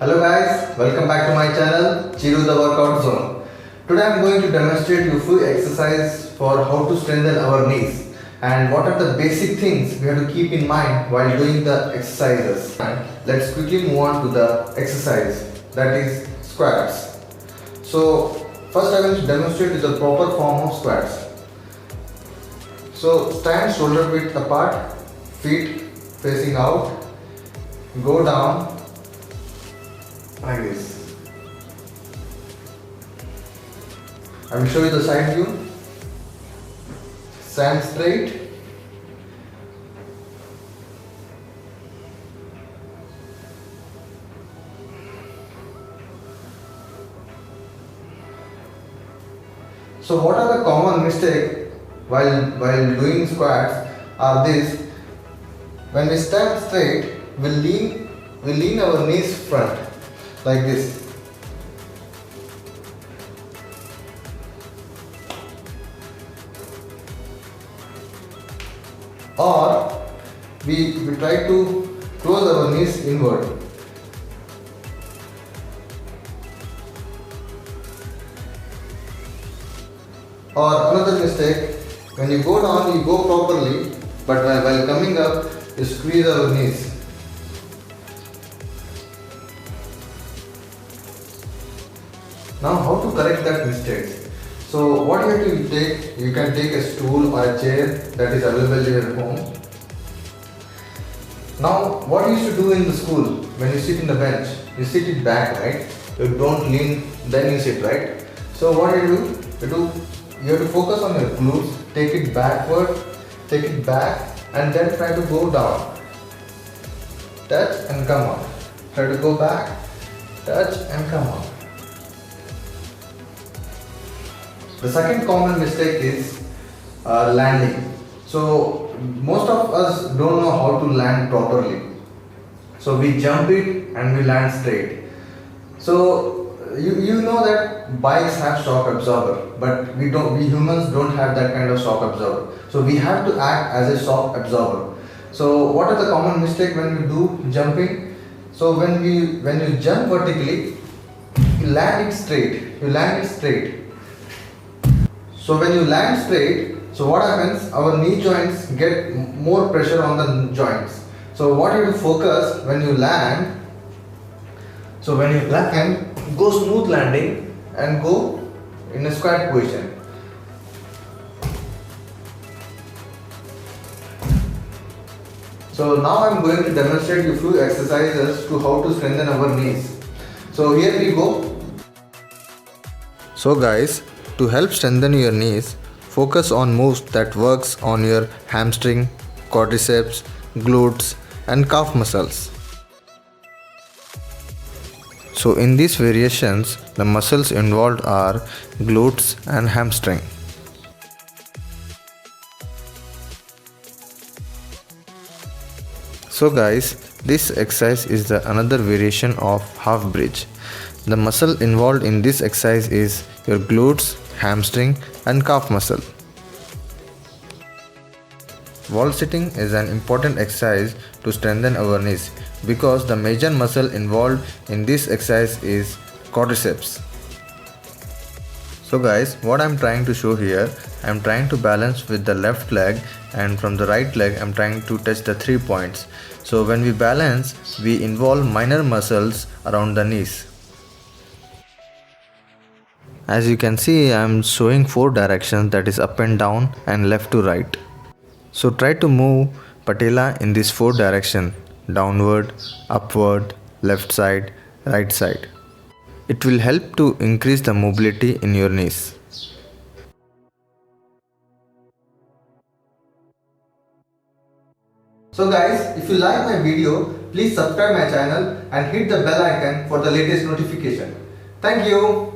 Hello guys, welcome back to my channel Chiru the Workout Zone. Today I am going to demonstrate you few exercise for how to strengthen our knees and what are the basic things we have to keep in mind while doing the exercises. And let's quickly move on to the exercise, that is squats. So first I will demonstrate the proper form of squats. So stand shoulder width apart, feet facing out, go down like this. I will show you the side view. Stand straight. So what are the common mistakes while doing squats are this: when we stand straight, we lean our knees front like this. Or we try to close our knees inward. Or another mistake, when you go down, you go properly, but while coming up, you squeeze our knees. Now how to correct that mistake? So what you have to take, you can take a stool or a chair that is available in your home. Now what you used to do in the school, when you sit in the bench, you sit it back, right? You don't lean, then you sit, right? So what you do, you have to focus on your glutes, take it backward, take it back, and then try to go down. Touch and come up. Try to go back, touch and come up. The second common mistake is landing. So most of us don't know how to land properly. So we jump it and we land straight. So you know that bikes have shock absorber, but we humans don't have that kind of shock absorber. So we have to act as a shock absorber. So what are the common mistake when we do jumping? So when you jump vertically, you land it straight. So when you land straight, so what happens? Our knee joints get more pressure on the joints. So what you have to focus when you land. So when you land, go smooth landing and go in a squat position. So now I am going to demonstrate you few exercises to how to strengthen our knees. So here we go. So guys, to help strengthen your knees, focus on moves that works on your hamstring, quadriceps, glutes and calf muscles. So in these variations, the muscles involved are glutes and hamstring. So guys, this exercise is the another variation of half bridge. The muscle involved in this exercise is your glutes, hamstring and calf muscle. Wall sitting is an important exercise to strengthen our knees because the major muscle involved in this exercise is quadriceps. So guys, what I am trying to show here, I am trying to balance with the left leg, and from the right leg I am trying to touch the 3 points. So when we balance, we involve minor muscles around the knees. As you can see, I am showing 4 directions, that is up and down and left to right. So try to move patella in this 4 direction: downward, upward, left side, right side. It will help to increase the mobility in your knees. So guys, if you like my video, please subscribe my channel and hit the bell icon for the latest notification. Thank you.